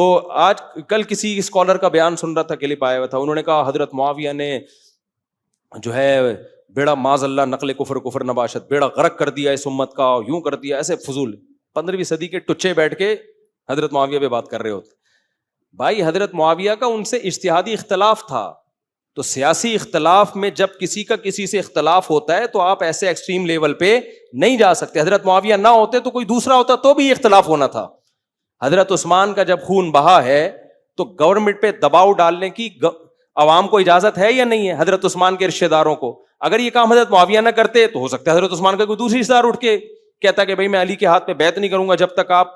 تو آج کل کسی اسکالر کا بیان سن رہا تھا، کلپ آیا ہوا تھا، انہوں نے کہا حضرت معاویہ نے جو ہے بیڑا معاذ اللہ نقل کفر نباشت بیڑا غرق کر دیا اس امت کا، یوں کر دیا، ایسے فضول 15ویں صدی کے ٹچے بیٹھ کے حضرت معاویہ پہ بات کر رہے ہوتے. بھائی حضرت معاویہ کا ان سے اجتہادی اختلاف تھا، تو سیاسی اختلاف میں جب کسی کا کسی سے اختلاف ہوتا ہے تو آپ ایسے ایکسٹریم لیول پہ نہیں جا سکتے. حضرت معاویہ نہ ہوتے تو کوئی دوسرا ہوتا تو بھی اختلاف ہونا تھا. حضرت عثمان کا جب خون بہا ہے تو گورنمنٹ پہ دباؤ ڈالنے کی عوام کو اجازت ہے یا نہیں ہے؟ حضرت عثمان کے رشتہ داروں کو. اگر یہ کام حضرت معاویہ نہ کرتے تو ہو سکتا ہے حضرت عثمان کا کوئی دوسری رشتہ دار اٹھ کے کہتا کہ بھائی میں علی کے ہاتھ پہ بیعت نہیں کروں گا جب تک آپ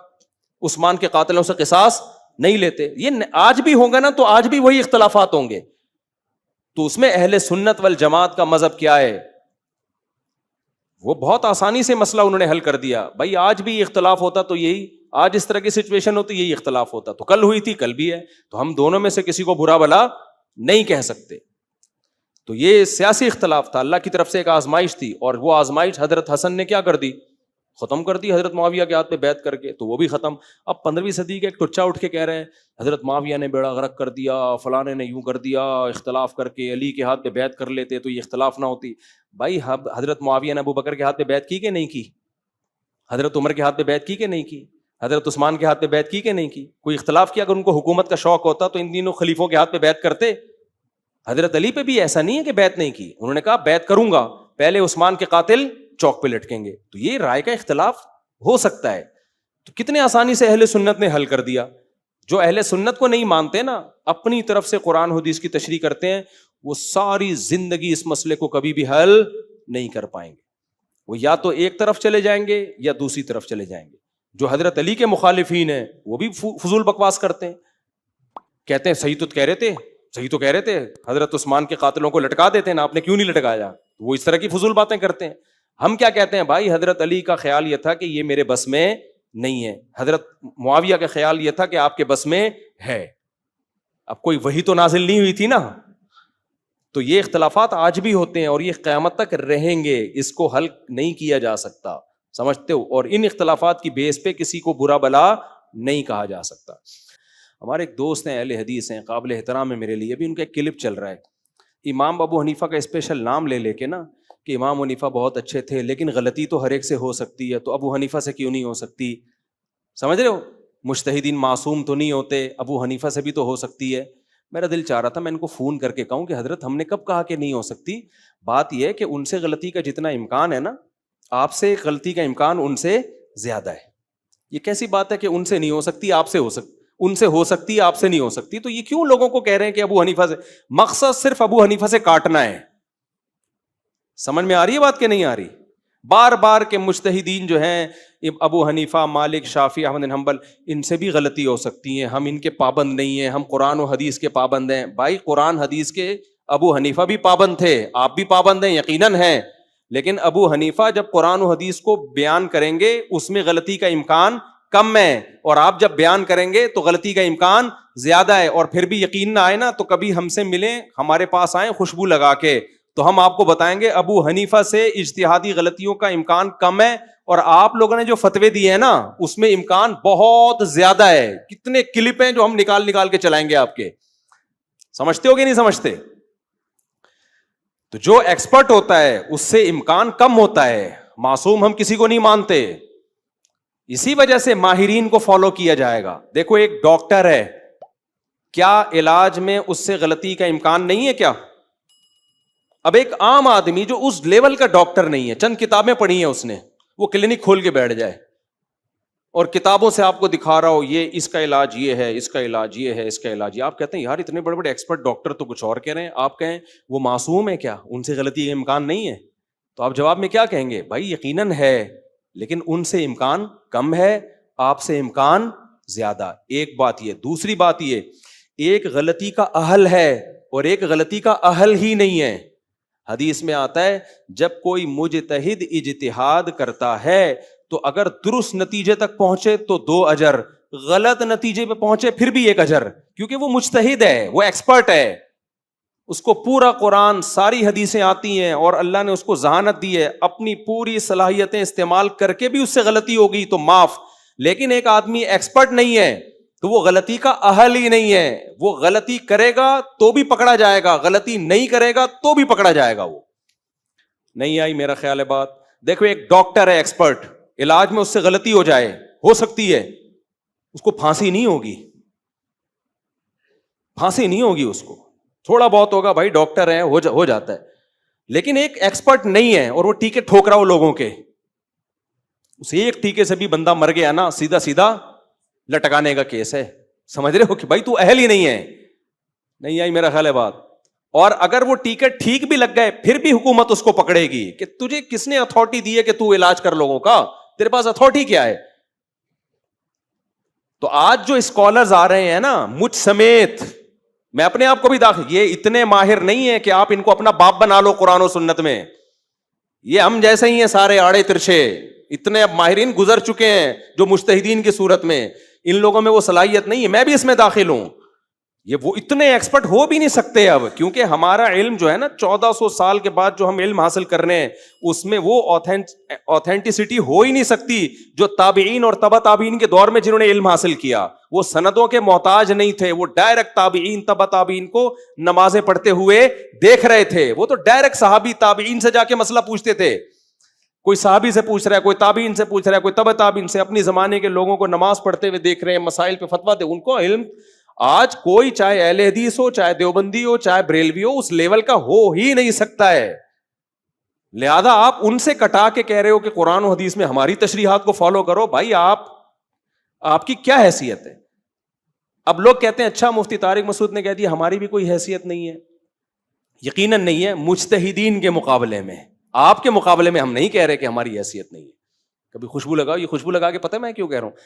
عثمان کے قاتلوں سے قصاص نہیں لیتے. یہ آج بھی ہوگا نا تو آج بھی وہی اختلافات ہوں گے. تو اس میں اہل سنت والجماعت کا مذہب کیا ہے؟ وہ بہت آسانی سے مسئلہ انہوں نے حل کر دیا. بھائی آج بھی اختلاف ہوتا تو یہی، آج اس طرح کی سچویشن ہوتی یہی اختلاف ہوتا. تو کل ہوئی تھی، کل بھی ہے، تو ہم دونوں میں سے کسی کو برا بھلا نہیں کہہ سکتے. تو یہ سیاسی اختلاف تھا، اللہ کی طرف سے ایک آزمائش تھی، اور وہ آزمائش حضرت حسن نے کیا کر دی؟ ختم کر دی حضرت معاویہ کے ہاتھ پہ بیعت کر کے. تو وہ بھی ختم. اب 15ویں صدی کے ایک ٹچا اٹھ کے کہہ رہے ہیں حضرت معاویہ نے بیڑا غرق کر دیا، فلانے نے یوں کر دیا، اختلاف کر کے علی کے ہاتھ پہ بیعت کر لیتے تو یہ اختلاف نہ ہوتی. بھائی حضرت معاویہ نے ابو بکر کے ہاتھ پہ بیعت کی کہ نہیں کی؟ حضرت عمر کے ہاتھ پہ بیعت کی کہ نہیں کی؟ حضرت عثمان کے ہاتھ پہ بیعت کی کہ نہیں کی؟ کوئی اختلاف کیا؟ اگر ان کو حکومت کا شوق ہوتا تو ان تینوں خلیفوں کے ہاتھ پہ بیعت کرتے. حضرت علی پہ بھی ایسا نہیں ہے کہ بیعت نہیں کی، انہوں نے کہا بیعت کروں گا، پہلے عثمان کے قاتل چوک پہ لٹکیں گے. تو یہ رائے کا اختلاف ہو سکتا ہے. تو کتنے آسانی سے اہل سنت نے حل کر دیا. جو اہل سنت کو نہیں مانتے نا، اپنی طرف سے قرآن حدیث کی تشریح کرتے ہیں، وہ ساری زندگی اس مسئلے کو کبھی بھی حل نہیں کر پائیں گے. وہ یا تو ایک طرف چلے جائیں گے یا دوسری طرف چلے جائیں گے. جو حضرت علی کے مخالفین ہیں وہ بھی فضول بکواس کرتے ہیں، کہتے ہیں صحیح تو کہہ رہے تھے حضرت عثمان کے قاتلوں کو لٹکا دیتے ہیں نا، آپ نے کیوں نہیں لٹکایا؟ وہ اس طرح کی فضول باتیں کرتے ہیں. ہم کیا کہتے ہیں؟ بھائی حضرت علی کا خیال یہ تھا کہ یہ میرے بس میں نہیں ہے، حضرت معاویہ کا خیال یہ تھا کہ آپ کے بس میں ہے. اب کوئی وحی تو نازل نہیں ہوئی تھی نا. تو یہ اختلافات آج بھی ہوتے ہیں اور یہ قیامت تک رہیں گے، اس کو حل نہیں کیا جا سکتا، سمجھتے ہو؟ اور ان اختلافات کی بیس پہ کسی کو برا بلا نہیں کہا جا سکتا. ہمارے ایک دوست ہیں، اہل حدیث ہیں، قابل احترام ہے میرے لیے، بھی ان کا ایک کلپ چل رہا ہے. امام ابو حنیفہ کا اسپیشل نام لے کے نا کہ امام حنیفہ بہت اچھے تھے لیکن غلطی تو ہر ایک سے ہو سکتی ہے، تو ابو حنیفہ سے کیوں نہیں ہو سکتی؟ سمجھ رہے ہو؟ مجتہدین معصوم تو نہیں ہوتے، ابو حنیفہ سے بھی تو ہو سکتی ہے. میرا دل چاہ رہا تھا میں ان کو فون کر کے کہوں کہ حضرت ہم نے کب کہا کہ نہیں ہو سکتی؟ بات یہ ہے کہ ان سے غلطی کا جتنا امکان ہے نا، آپ سے غلطی کا امکان ان سے زیادہ ہے. یہ کیسی بات ہے کہ ان سے نہیں ہو سکتی آپ سے ہو سکتی، ان سے ہو سکتی آپ سے نہیں ہو سکتی؟ تو یہ کیوں لوگوں کو کہہ رہے ہیں کہ ابو حنیفہ سے؟ مقصد صرف ابو حنیفہ سے کاٹنا ہے. سمجھ میں آ رہی ہے بات کہ نہیں آ رہی؟ بار بار کے مجتہدین جو ہیں ابو حنیفہ، مالک، شافعی، احمد بن حنبل، ان سے بھی غلطی ہو سکتی ہے، ہم ان کے پابند نہیں ہیں، ہم قرآن و حدیث کے پابند ہیں. بھائی قرآن حدیث کے ابو حنیفہ بھی پابند تھے، آپ بھی پابند ہیں، یقیناً ہیں، لیکن ابو حنیفہ جب قرآن و حدیث کو بیان کریں گے اس میں غلطی کا امکان کم ہے، اور آپ جب بیان کریں گے تو غلطی کا امکان زیادہ ہے. اور پھر بھی یقین نہ آئے نا تو کبھی ہم سے ملیں، ہمارے پاس آئیں خوشبو لگا کے، تو ہم آپ کو بتائیں گے ابو حنیفہ سے اجتہادی غلطیوں کا امکان کم ہے، اور آپ لوگوں نے جو فتوے دیے ہیں نا اس میں امکان بہت زیادہ ہے. کتنے کلپ ہیں جو ہم نکال کے چلائیں گے آپ کے. سمجھتے ہو کہ نہیں سمجھتے؟ تو جو ایکسپرٹ ہوتا ہے اس سے امکان کم ہوتا ہے، معصوم ہم کسی کو نہیں مانتے، اسی وجہ سے ماہرین کو فالو کیا جائے گا. دیکھو ایک ڈاکٹر ہے، کیا علاج میں اس سے غلطی کا امکان نہیں ہے کیا؟ اب ایک عام آدمی جو اس لیول کا ڈاکٹر نہیں ہے، چند کتابیں پڑھی ہیں اس نے، وہ کلینک کھول کے بیٹھ جائے اور کتابوں سے آپ کو دکھا رہا ہو یہ اس کا علاج یہ ہے، اس کا علاج یہ ہے، اس کا علاج یہ، آپ کہتے ہیں یار اتنے بڑے بڑے ایکسپرٹ ڈاکٹر تو کچھ اور کہہ رہے ہیں، آپ کہیں وہ معصوم ہے کیا؟ ان سے غلطی کا امکان نہیں ہے؟ تو آپ جواب میں کیا کہیں گے؟ بھائی یقیناً ہے لیکن ان سے امکان کم ہے، آپ سے امکان زیادہ. ایک بات یہ. دوسری بات یہ، ایک غلطی کا اہل ہے اور ایک غلطی کا اہل ہی نہیں ہے. حدیث میں آتا ہے جب کوئی مجتہد اجتہاد کرتا ہے تو اگر درست نتیجے تک پہنچے تو 2 اجر، غلط نتیجے پہ پہنچے پھر بھی 1 اجر، کیونکہ وہ مجتہد ہے، وہ ایکسپرٹ ہے، اس کو پورا قرآن ساری حدیثیں آتی ہیں اور اللہ نے اس کو ذہانت دی ہے، اپنی پوری صلاحیتیں استعمال کر کے بھی اس سے غلطی ہوگی تو معاف. لیکن ایک آدمی ایکسپرٹ نہیں ہے تو وہ غلطی کا اہل ہی نہیں ہے. وہ غلطی کرے گا تو بھی پکڑا جائے گا, غلطی نہیں کرے گا تو بھی پکڑا جائے گا. وہ نہیں آئی میرا خیال ہے بات. دیکھو ایک ڈاکٹر ہے ایکسپرٹ, علاج میں اس سے غلطی ہو جائے, ہو سکتی ہے, اس کو پھانسی نہیں ہوگی, پھانسی نہیں ہوگی اس کو, تھوڑا بہت ہوگا, بھائی ڈاکٹر ہے, ہو جاتا ہے. لیکن ایک ایکسپرٹ نہیں ہے اور وہ ٹیکے ٹھوک رہا ہو لوگوں کے, اس ایک ٹیکے سے بھی بندہ مر گیا نا, سیدھا سیدھا لٹکانے کا کیس ہے. سمجھ رہے ہو کہ بھائی تو اہل ہی نہیں ہے. نہیں آئی میرا خیال ہے بات. اور اگر وہ ٹیکے ٹھیک بھی لگ گئے پھر بھی حکومت اس کو پکڑے گی کہ تجھے کس نے اتھارٹی دی ہے کہ تو علاج کر لوگوں کا, تیرے پاس اتھارٹی کیا ہے. تو آج جو اسکالرز آ رہے ہیں نا, مجھ سمیت, میں اپنے آپ کو بھی داخل, یہ اتنے ماہر نہیں ہے کہ آپ ان کو اپنا باپ بنا لو قرآن و سنت میں. یہ ہم جیسے ہی ہیں سارے آڑے ترشے, اتنے اب ماہرین گزر چکے ہیں جو مجتہدین کی صورت میں, ان لوگوں میں وہ صلاحیت نہیں ہے. میں بھی اس میں داخل ہوں. یہ وہ اتنے ایکسپرٹ ہو بھی نہیں سکتے اب, کیونکہ ہمارا علم جو ہے نا 1400 سال کے بعد جو ہم علم حاصل کر رہے ہیں اس میں وہ اوتھینٹسٹی ہو ہی نہیں سکتی جو تابعین اور تبع تابعین کے دور میں جنہوں نے علم حاصل کیا. وہ سندوں کے محتاج نہیں تھے, وہ ڈائریکٹ تابعین تبع تابعین کو نمازیں پڑھتے ہوئے دیکھ رہے تھے. وہ تو ڈائریکٹ صحابی تابعین سے جا کے مسئلہ پوچھتے تھے. کوئی صحابی سے پوچھ رہا ہے, کوئی تابعین سے پوچھ رہا ہے, کوئی تبع تابعین سے, اپنی زمانے کے لوگوں کو نماز پڑھتے ہوئے دیکھ رہے ہیں, مسائل پہ فتویٰ دے. ان کو علم آج کوئی چاہے اہل حدیث ہو, چاہے دیوبندی ہو, چاہے بریلوی ہو, اس لیول کا ہو ہی نہیں سکتا ہے. لہذا آپ ان سے کٹا کے کہہ رہے ہو کہ قرآن و حدیث میں ہماری تشریحات کو فالو کرو. بھائی آپ کی کیا حیثیت ہے؟ اب لوگ کہتے ہیں اچھا مفتی طارق مسعود نے کہہ دیا ہماری بھی کوئی حیثیت نہیں ہے. یقیناً نہیں ہے. مجتہدین کے مقابلے میں, آپ کے مقابلے میں ہم نہیں کہہ رہے کہ ہماری حیثیت نہیں ہے. کبھی خوشبو لگاؤ, یہ خوشبو لگا کے پتہ میں کیوں کہہ رہا ہوں,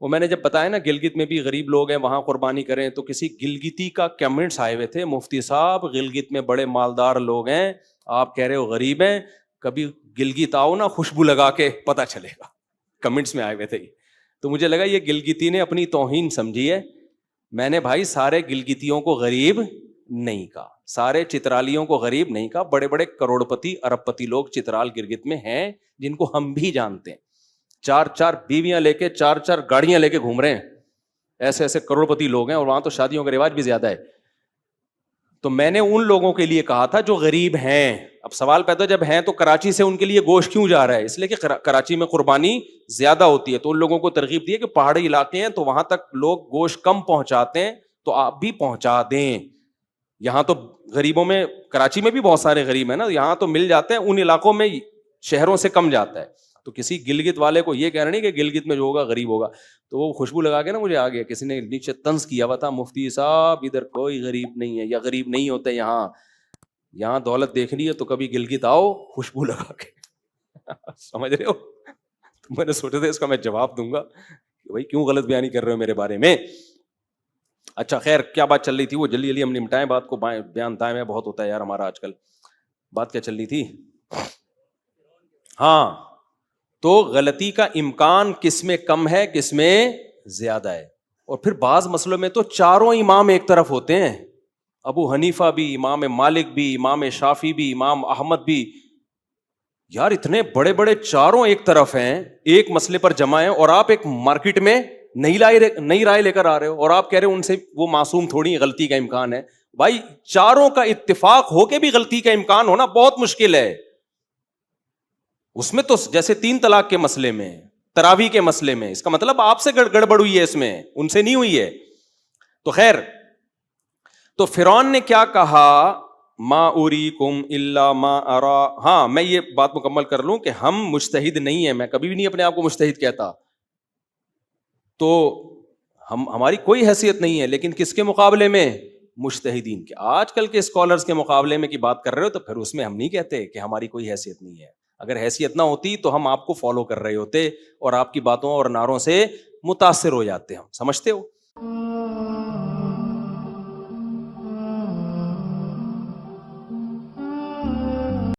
وہ میں نے جب بتایا نا گلگت میں بھی غریب لوگ ہیں وہاں قربانی کریں, تو کسی گلگتی کا کمنٹس آئے ہوئے تھے, مفتی صاحب گلگت میں بڑے مالدار لوگ ہیں, آپ کہہ رہے ہو غریب ہیں, کبھی گلگت آؤ نا خوشبو لگا کے پتہ چلے گا. کمنٹس میں آئے ہوئے تھے. تو مجھے لگا یہ گلگتی نے اپنی توہین سمجھی ہے. میں نے بھائی سارے گلگتیوں کو غریب نہیں کہا, سارے چترالیوں کو غریب نہیں کہا. بڑے بڑے کروڑ پتی ارب پتی لوگ چترال گلگت میں ہیں جن کو ہم بھی جانتے ہیں. 4 بیویاں لے کے 4 گاڑیاں لے کے گھوم رہے ہیں, ایسے ایسے کروڑ پتی لوگ ہیں, اور وہاں تو شادیوں کا رواج بھی زیادہ ہے. تو میں نے ان لوگوں کے لیے کہا تھا جو غریب ہیں. اب سوال پیدا جب ہیں تو کراچی سے ان کے لیے گوشت کیوں جا رہا ہے؟ اس لیے کہ کراچی میں قربانی زیادہ ہوتی ہے, تو ان لوگوں کو ترغیب دی ہے کہ پہاڑی علاقے ہیں تو وہاں تک لوگ گوشت کم پہنچاتے ہیں, تو آپ بھی پہنچا دیں. یہاں تو غریبوں میں, کراچی میں بھی بہت سارے غریب ہیں نا, یہاں تو مل جاتے ہیں, ان علاقوں میں شہروں سے کم جاتا ہے. تو کسی گلگت والے کو یہ کہنا نہیں کہ گلگت میں جو ہوگا غریب ہوگا. تو وہ خوشبو لگا کے نا مجھے آ گیا, کسی نے نیچے طنز کیا ہوا تھا, مفتی صاحب ادھر کوئی غریب نہیں ہے یا غریب نہیں ہوتے, یہاں دولت دیکھنی ہے تو کبھی گلگت آؤ خوشبو لگا کے. سمجھ رہے ہو؟ تو میں نے سوچا تھا اس کا میں جواب دوں گا کہ بھائی کیوں غلط بیانی کر رہے ہو میرے بارے میں. اچھا خیر, کیا بات چل رہی تھی وہ جلدی ہم نمٹائیں بات کو, بیان دائیں میں بہت ہوتا ہے یار ہمارا آج کل. بات کیا چل رہی تھی؟ ہاں, تو غلطی کا امکان کس میں کم ہے کس میں زیادہ ہے. اور پھر بعض مسئلوں میں تو چاروں امام ایک طرف ہوتے ہیں, ابو حنیفہ بھی, امام مالک بھی, امام شافعی بھی, امام احمد بھی. یار اتنے بڑے بڑے چاروں ایک طرف ہیں, ایک مسئلے پر جمع ہیں, اور آپ ایک مارکیٹ میں نئی رائے لے کر آ رہے ہو, اور آپ کہہ رہے ہو ان سے وہ معصوم تھوڑی غلطی کا امکان ہے. بھائی چاروں کا اتفاق ہو کے بھی غلطی کا امکان ہونا بہت مشکل ہے. اس میں تو جیسے 3 طلاق کے مسئلے میں, تراویح کے مسئلے میں, اس کا مطلب آپ سے گڑبڑ ہوئی ہے, اس میں ان سے نہیں ہوئی ہے. تو خیر, تو فرعون نے کیا کہا, ما اریکم الا ما ارا. ہاں میں یہ بات مکمل کر لوں کہ ہم مجتہد نہیں ہیں, میں کبھی بھی نہیں اپنے آپ کو مجتہد کہتا, تو ہماری کوئی حیثیت نہیں ہے, لیکن کس کے مقابلے میں؟ مجتہدین کے. آج کل کے اسکالرز کے مقابلے میں کی بات کر رہے ہو, تو پھر اس میں ہم نہیں کہتے کہ ہماری کوئی حیثیت نہیں ہے. اگر حیثیت نہ ہوتی تو ہم آپ کو فالو کر رہے ہوتے اور آپ کی باتوں اور نعروں سے متاثر ہو جاتے. ہم سمجھتے ہو